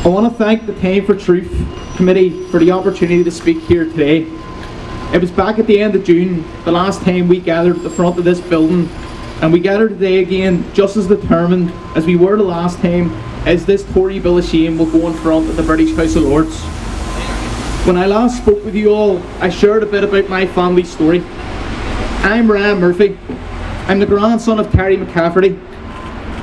I want to thank the Time for Truth Committee for the opportunity to speak here today. It was back at the end of June, the last time we gathered at the front of this building, and we gathered today again just as determined as we were the last time, as this Tory Bill of Shame will go in front of the British House of Lords. When I last spoke with you all, I shared a bit about my family story. I'm Ryan Murphy. I'm the grandson of Terry McCafferty.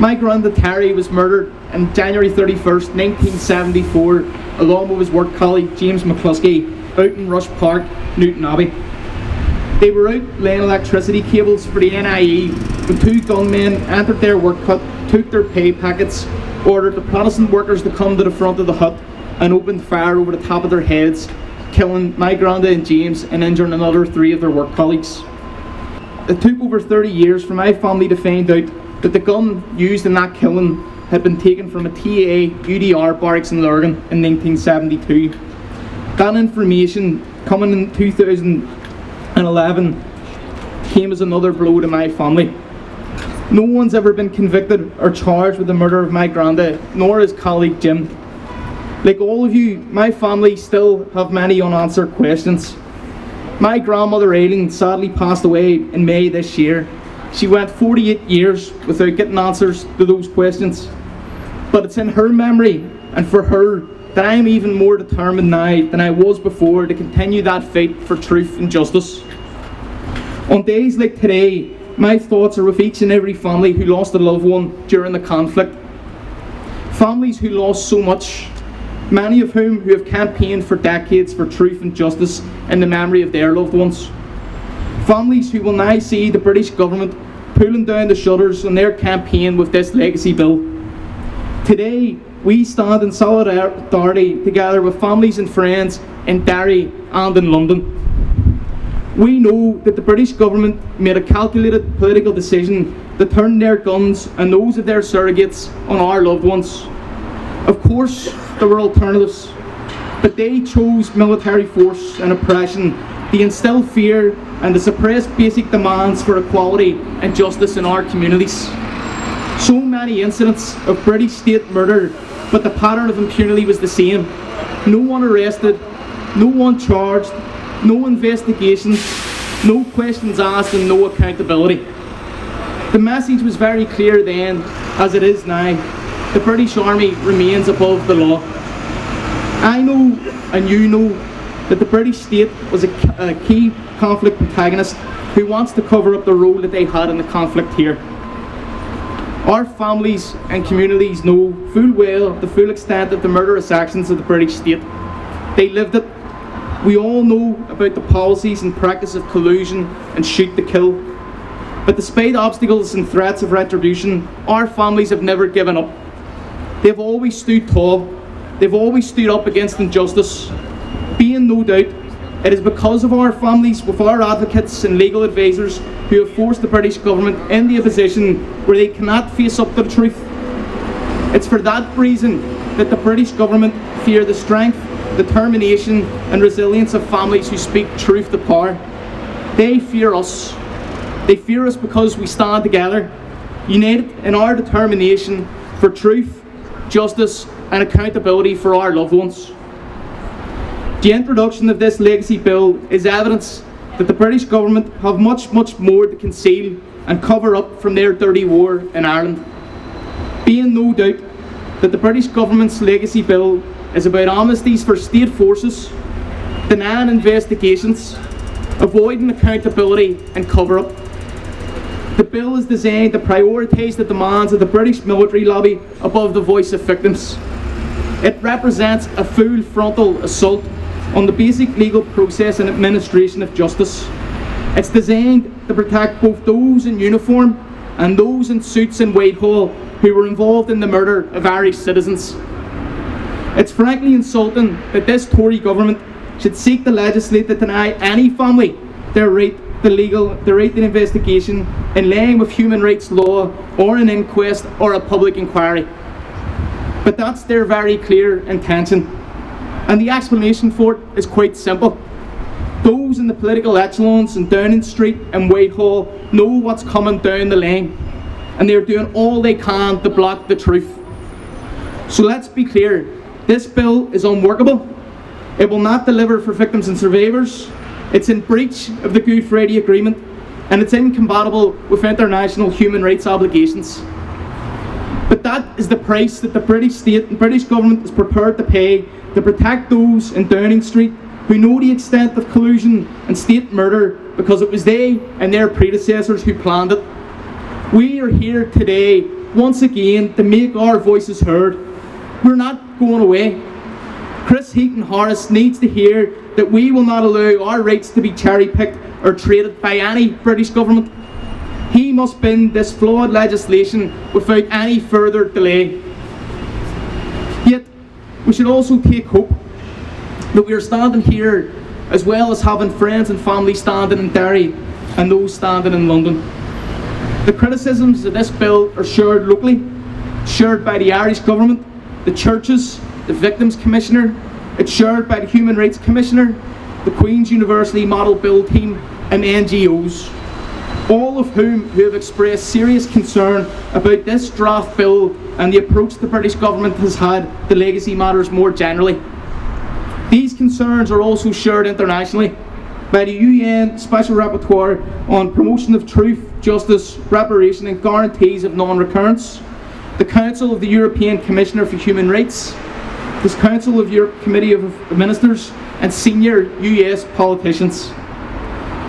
My granddad Terry was murdered on January 31st, 1974, along with his work colleague James McCluskey out in Rush Park, Newton Abbey. They were out laying electricity cables for the NIE when two gunmen entered their work hut, took their pay packets, ordered the Protestant workers to come to the front of the hut and opened fire over the top of their heads, killing my granddad and James and injuring another 3 of their work colleagues. It took over 30 years for my family to find out that the gun used in that killing had been taken from a TA UDR barracks in Lurgan in 1972. That information, coming in 2011, came as another blow to my family. No one's ever been convicted or charged with the murder of my granddad, nor his colleague Jim. Like all of you, my family still have many unanswered questions. My grandmother Aileen sadly passed away in May this year. She went 48 years without getting answers to those questions. But it's in her memory and for her that I'm even more determined now than I was before to continue that fight for truth and justice. On days like today, my thoughts are with each and every family who lost a loved one during the conflict. Families who lost so much, many of whom who have campaigned for decades for truth and justice in the memory of their loved ones. Families who will now see the British government pulling down the shutters on their campaign with this legacy bill. Today, we stand in solidarity together with families and friends in Derry and in London. We know that the British government made a calculated political decision to turn their guns and those of their surrogates on our loved ones. Of course, there were alternatives, but they chose military force and oppression to instill fear and to suppress basic demands for equality and justice in our communities. So many incidents of British state murder, but the pattern of impunity was the same. No one arrested, no one charged, no investigations, no questions asked and no accountability. The message was very clear then, as it is now. The British Army remains above the law. I know, and you know, that the British state was a key conflict protagonist who wants to cover up the role that they had in the conflict here. Our families and communities know full well the full extent of the murderous actions of the British state. They lived it. We all know about the policies and practice of collusion and shoot to kill. But despite obstacles and threats of retribution, our families have never given up. They've always stood tall. They've always stood up against injustice. Be in no doubt, it is because of our families, with our advocates and legal advisors, who have forced the British government into a position where they cannot face up to the truth. It's for that reason that the British government fear the strength, determination and resilience of families who speak truth to power. They fear us. They fear us because we stand together, united in our determination for truth, justice and accountability for our loved ones. The introduction of this legacy bill is evidence that the British government have much more to conceal and cover up from their dirty war in Ireland. Be in no doubt that the British government's legacy bill is about amnesties for state forces, denying investigations, avoiding accountability and cover up. The bill is designed to prioritise the demands of the British military lobby above the voice of victims. It represents a full frontal assault on the basic legal process and administration of justice. It's designed to protect both those in uniform and those in suits in Whitehall who were involved in the murder of Irish citizens. It's frankly insulting that this Tory government should seek to legislate to deny any family their right to investigation in line with human rights law or an inquest or a public inquiry. But that's their very clear intention. And the explanation for it is quite simple. Those in the political echelons in Downing Street and Whitehall know what's coming down the line, and they're doing all they can to block the truth. So let's be clear, This bill is unworkable. It will not deliver for victims and survivors. It's in breach of the Good Friday Agreement, and it's incompatible with international human rights obligations. But that is the price that the British state and British government is prepared to pay to protect those in Downing Street who know the extent of collusion and state murder, because it was they and their predecessors who planned it. We are here today once again to make our voices heard. We're not going away. Chris Heaton-Harris needs to hear that we will not allow our rights to be cherry-picked or traded by any British government. He must bend this flawed legislation without any further delay. Yet, we should also take hope that we are standing here as well as having friends and family standing in Derry and those standing in London. The criticisms of this bill are shared locally, shared by the Irish government, the churches, the Victims Commissioner. It's shared by the Human Rights Commissioner, the Queen's University Model Bill team and NGOs, all of whom have expressed serious concern about this draft bill and the approach the British government has had to legacy matters more generally. These concerns are also shared internationally by the UN Special Rapporteur on Promotion of Truth, Justice, Reparation and Guarantees of Non-Recurrence, the Council of the European Commissioner for Human Rights, the Council of Europe Committee of Ministers and senior US politicians.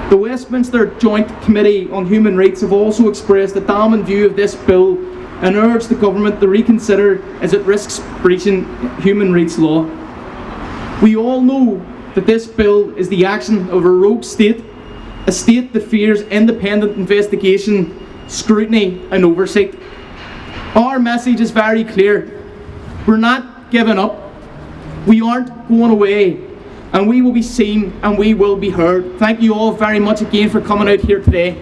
The Westminster Joint Committee on Human Rights have also expressed a damning view of this bill and urged the government to reconsider as it risks breaching human rights law. We all know that this bill is the action of a rogue state, a state that fears independent investigation, scrutiny and oversight. Our message is very clear. We're not giving up. We aren't going away, and we will be seen and we will be heard. Thank you all very much again for coming out here today.